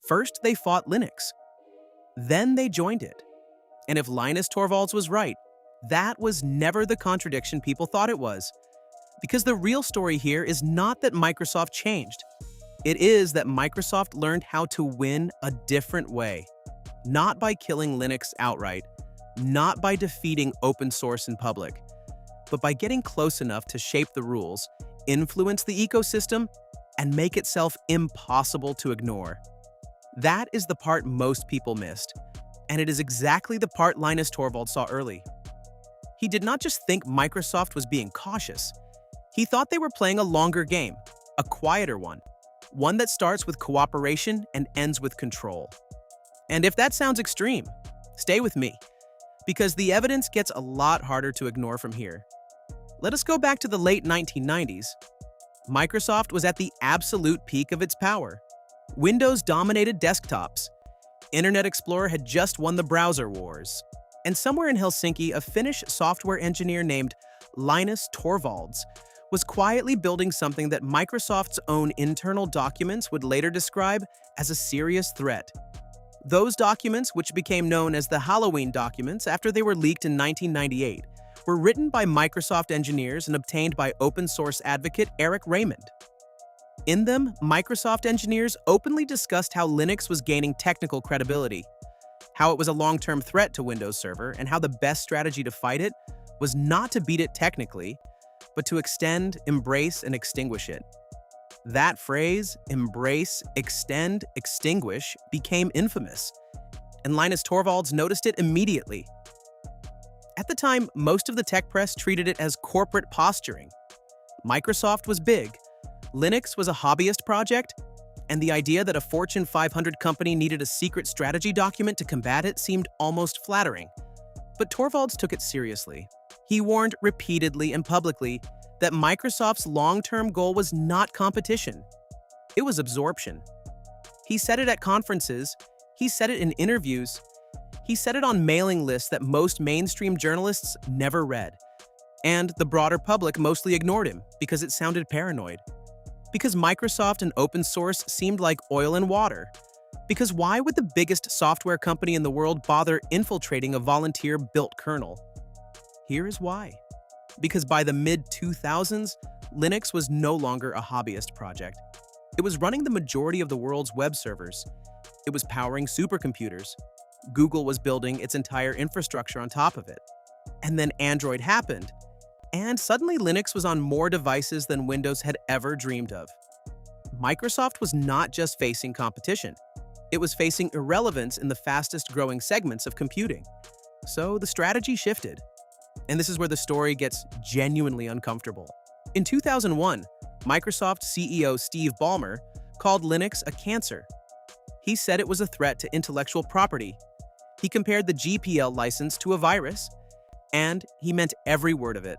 First, they fought Linux. Then they joined it. And if Linus Torvalds was right, that was never the contradiction people thought it was. Because the real story here is not that Microsoft changed. It is that Microsoft learned how to win a different way. Not by killing Linux outright, not by defeating open source in public, but by getting close enough to shape the rules, influence the ecosystem, and make itself impossible to ignore. That is the part most people missed, and it is exactly the part Linus Torvalds saw early. He did not just think Microsoft was being cautious. He thought they were playing a longer game, a quieter one that starts with cooperation and ends with control. And if that sounds extreme, stay with me, because the evidence gets a lot harder to ignore from here. Let us go back to the late 1990s. Microsoft was at the absolute peak of its power. Windows dominated desktops. Internet Explorer had just won the browser wars. And somewhere in Helsinki, a Finnish software engineer named Linus Torvalds was quietly building something that Microsoft's own internal documents would later describe as a serious threat. Those documents, which became known as the Halloween documents after they were leaked in 1998, were written by Microsoft engineers and obtained by open-source advocate Eric Raymond. In them, Microsoft engineers openly discussed how Linux was gaining technical credibility, how it was a long-term threat to Windows Server, and how the best strategy to fight it was not to beat it technically, but to extend, embrace, and extinguish it. That phrase, embrace, extend, extinguish, became infamous, and Linus Torvalds noticed it immediately. At the time, most of the tech press treated it as corporate posturing. Microsoft was big, Linux was a hobbyist project, and the idea that a Fortune 500 company needed a secret strategy document to combat it seemed almost flattering. But Torvalds took it seriously. He warned repeatedly and publicly that Microsoft's long-term goal was not competition. It was absorption. He said it at conferences, he said it in interviews, he said it on mailing lists that most mainstream journalists never read. And the broader public mostly ignored him because it sounded paranoid. Because Microsoft and open source seemed like oil and water. Because why would the biggest software company in the world bother infiltrating a volunteer-built kernel? Here is why. Because by the mid-2000s, Linux was no longer a hobbyist project. It was running the majority of the world's web servers. It was powering supercomputers. Google was building its entire infrastructure on top of it. And then Android happened, and suddenly Linux was on more devices than Windows had ever dreamed of. Microsoft was not just facing competition. It was facing irrelevance in the fastest-growing segments of computing. So the strategy shifted. And this is where the story gets genuinely uncomfortable. In 2001, Microsoft CEO Steve Ballmer called Linux a cancer. He said it was a threat to intellectual property. He compared the GPL license to a virus, and he meant every word of it.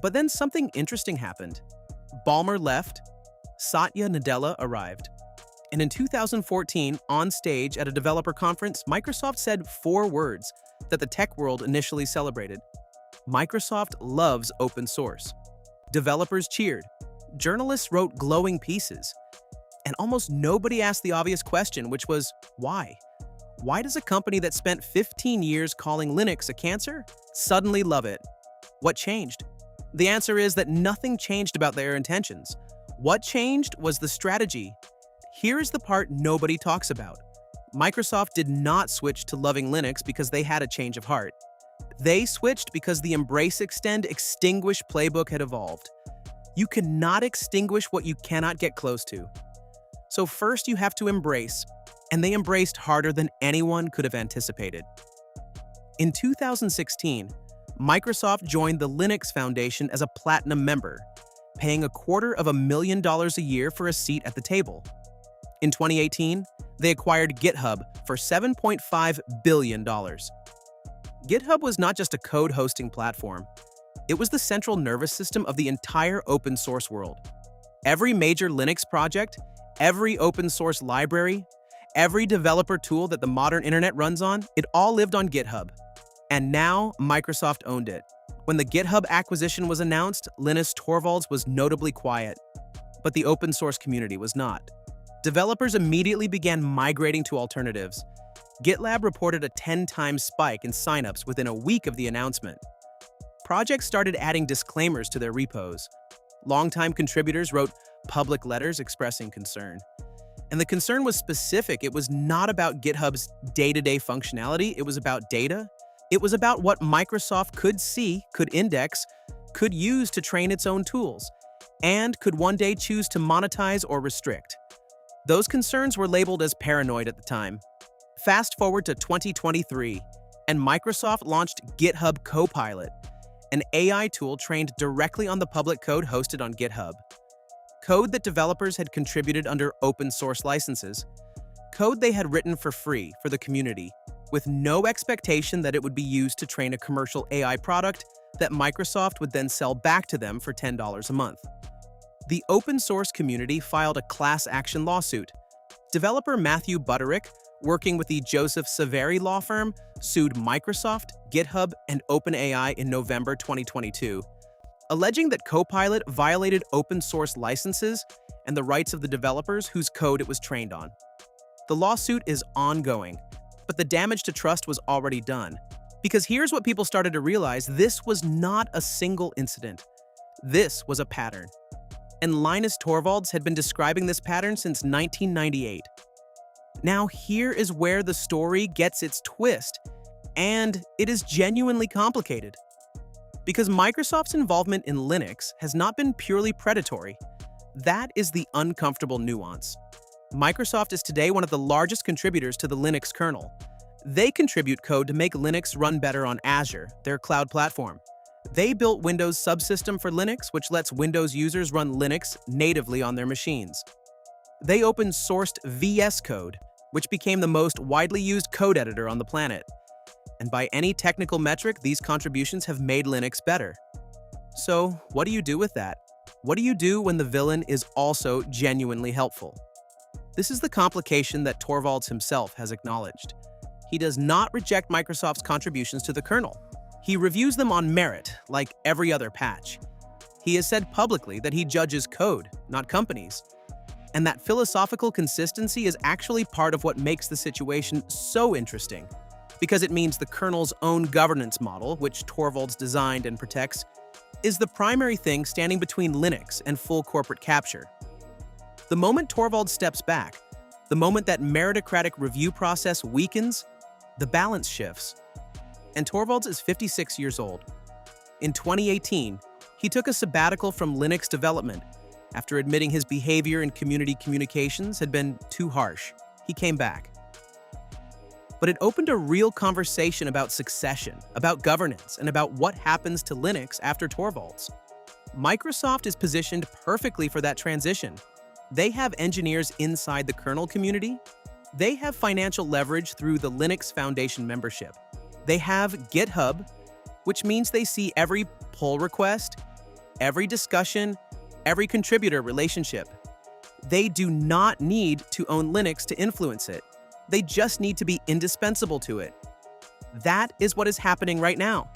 But then something interesting happened. Ballmer left, Satya Nadella arrived. And in 2014, on stage at a developer conference, Microsoft said 4 words that the tech world initially celebrated. Microsoft loves open source. Developers cheered. Journalists wrote glowing pieces. And almost nobody asked the obvious question, which was, why? Why does a company that spent 15 years calling Linux a cancer suddenly love it? What changed? The answer is that nothing changed about their intentions. What changed was the strategy. Here is the part nobody talks about. Microsoft did not switch to loving Linux because they had a change of heart. They switched because the embrace, extend, extinguish playbook had evolved. You cannot extinguish what you cannot get close to. So first you have to embrace, and they embraced harder than anyone could have anticipated. In 2016, Microsoft joined the Linux Foundation as a platinum member, paying $250,000 a year for a seat at the table. In 2018, they acquired GitHub for $7.5 billion. GitHub was not just a code hosting platform. It was the central nervous system of the entire open source world. Every major Linux project, every open source library, every developer tool that the modern internet runs on, it all lived on GitHub. And now Microsoft owned it. When the GitHub acquisition was announced, Linus Torvalds was notably quiet, but the open source community was not. Developers immediately began migrating to alternatives. GitLab reported a 10-time spike in signups within a week of the announcement. Projects started adding disclaimers to their repos. Longtime contributors wrote public letters expressing concern. And the concern was specific. It was not about GitHub's day-to-day functionality. It was about data. It was about what Microsoft could see, could index, could use to train its own tools, and could one day choose to monetize or restrict. Those concerns were labeled as paranoid at the time. Fast forward to 2023, and Microsoft launched GitHub Copilot, an AI tool trained directly on the public code hosted on GitHub. Code that developers had contributed under open source licenses. Code they had written for free for the community, with no expectation that it would be used to train a commercial AI product that Microsoft would then sell back to them for $10 a month. The open source community filed a class action lawsuit. Developer Matthew Butterick, working with the Joseph Saveri law firm, sued Microsoft, GitHub, and OpenAI in November 2022, alleging that Copilot violated open source licenses and the rights of the developers whose code it was trained on. The lawsuit is ongoing, but the damage to trust was already done. Because here's what people started to realize: this was not a single incident. This was a pattern. And Linus Torvalds had been describing this pattern since 1998. Now here is where the story gets its twist, and it is genuinely complicated. Because Microsoft's involvement in Linux has not been purely predatory. That is the uncomfortable nuance. Microsoft is today one of the largest contributors to the Linux kernel. They contribute code to make Linux run better on Azure, their cloud platform. They built Windows subsystem for Linux, which lets Windows users run Linux natively on their machines. They open-sourced VS Code, which became the most widely used code editor on the planet. And by any technical metric, these contributions have made Linux better. So, what do you do with that? What do you do when the villain is also genuinely helpful? This is the complication that Torvalds himself has acknowledged. He does not reject Microsoft's contributions to the kernel. He reviews them on merit, like every other patch. He has said publicly that he judges code, not companies. And that philosophical consistency is actually part of what makes the situation so interesting, because it means the kernel's own governance model, which Torvalds designed and protects, is the primary thing standing between Linux and full corporate capture. The moment Torvalds steps back, the moment that meritocratic review process weakens, the balance shifts. And Torvalds is 56 years old. In 2018, he took a sabbatical from Linux development after admitting his behavior in community communications had been too harsh. He came back. But it opened a real conversation about succession, about governance, and about what happens to Linux after Torvalds. Microsoft is positioned perfectly for that transition. They have engineers inside the kernel community. They have financial leverage through the Linux Foundation membership. They have GitHub, which means they see every pull request, every discussion, every contributor relationship. They do not need to own Linux to influence it. They just need to be indispensable to it. That is what is happening right now.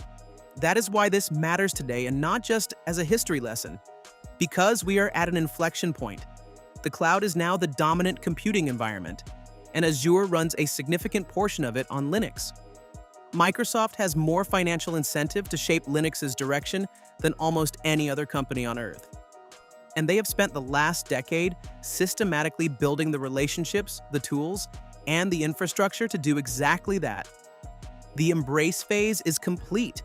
That is why this matters today, and not just as a history lesson. Because we are at an inflection point. The cloud is now the dominant computing environment, and Azure runs a significant portion of it on Linux. Microsoft has more financial incentive to shape Linux's direction than almost any other company on Earth. And they have spent the last decade systematically building the relationships, the tools, and the infrastructure to do exactly that. The embrace phase is complete.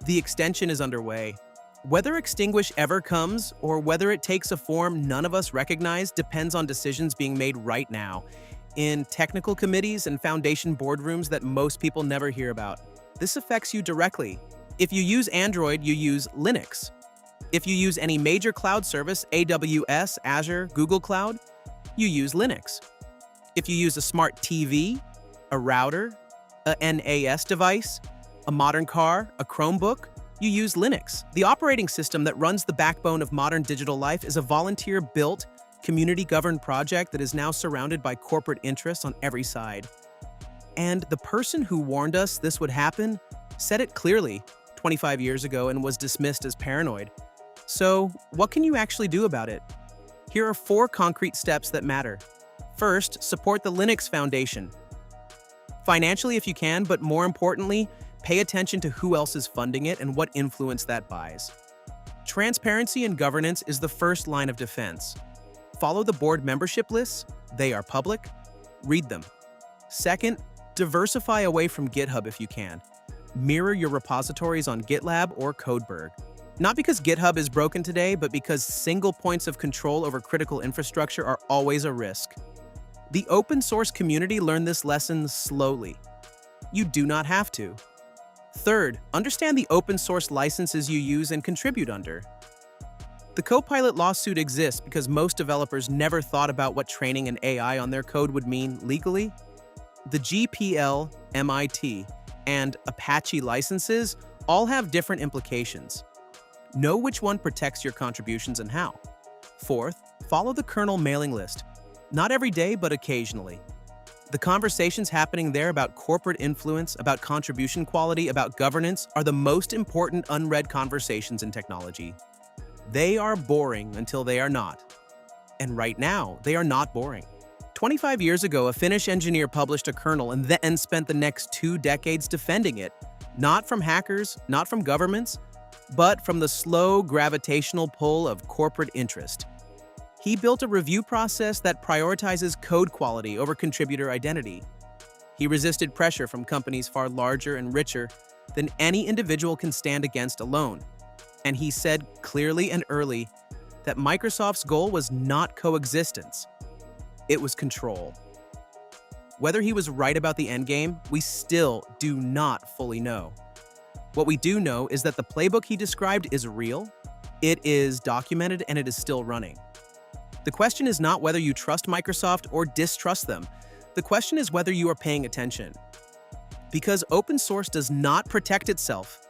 The extension is underway. Whether Extinguish ever comes, or whether it takes a form none of us recognize, depends on decisions being made right now, in technical committees and foundation boardrooms that most people never hear about. This affects you directly. If you use Android, you use Linux. If you use any major cloud service, AWS, Azure, Google Cloud, you use Linux. If you use a smart TV, a router, a NAS device, a modern car, a Chromebook, you use Linux. The operating system that runs the backbone of modern digital life is a volunteer-built, community-governed project that is now surrounded by corporate interests on every side. And the person who warned us this would happen said it clearly 25 years ago and was dismissed as paranoid. So, what can you actually do about it? Here are 4 concrete steps that matter. First, support the Linux Foundation. Financially if you can, but more importantly, pay attention to who else is funding it and what influence that buys. Transparency and governance is the first line of defense. Follow the board membership lists. They are public. Read them. Second, diversify away from GitHub if you can. Mirror your repositories on GitLab or Codeberg. Not because GitHub is broken today, but because single points of control over critical infrastructure are always a risk. The open source community learned this lesson slowly. You do not have to. Third, understand the open source licenses you use and contribute under. The Copilot lawsuit exists because most developers never thought about what training an AI on their code would mean legally. The GPL, MIT, and Apache licenses all have different implications. Know which one protects your contributions and how. Fourth, follow the kernel mailing list. Not every day, but occasionally. The conversations happening there about corporate influence, about contribution quality, about governance are the most important unread conversations in technology. They are boring until they are not. And right now, they are not boring. 25 years ago, a Finnish engineer published a kernel and then spent the next 2 decades defending it, not from hackers, not from governments, but from the slow gravitational pull of corporate interest. He built a review process that prioritizes code quality over contributor identity. He resisted pressure from companies far larger and richer than any individual can stand against alone. And he said clearly and early that Microsoft's goal was not coexistence. It was control. Whether he was right about the endgame, we still do not fully know. What we do know is that the playbook he described is real, it is documented, and it is still running. The question is not whether you trust Microsoft or distrust them. The question is whether you are paying attention. Because open source does not protect itself.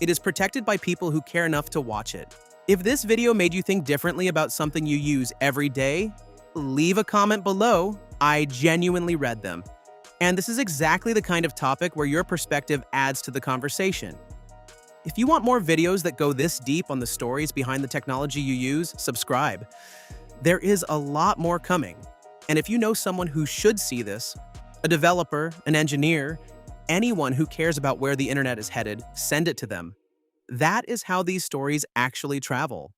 It is protected by people who care enough to watch it. If this video made you think differently about something you use every day, leave a comment below. I genuinely read them. And this is exactly the kind of topic where your perspective adds to the conversation. If you want more videos that go this deep on the stories behind the technology you use, subscribe. There is a lot more coming. And if you know someone who should see this, a developer, an engineer, anyone who cares about where the internet is headed, send it to them. That is how these stories actually travel.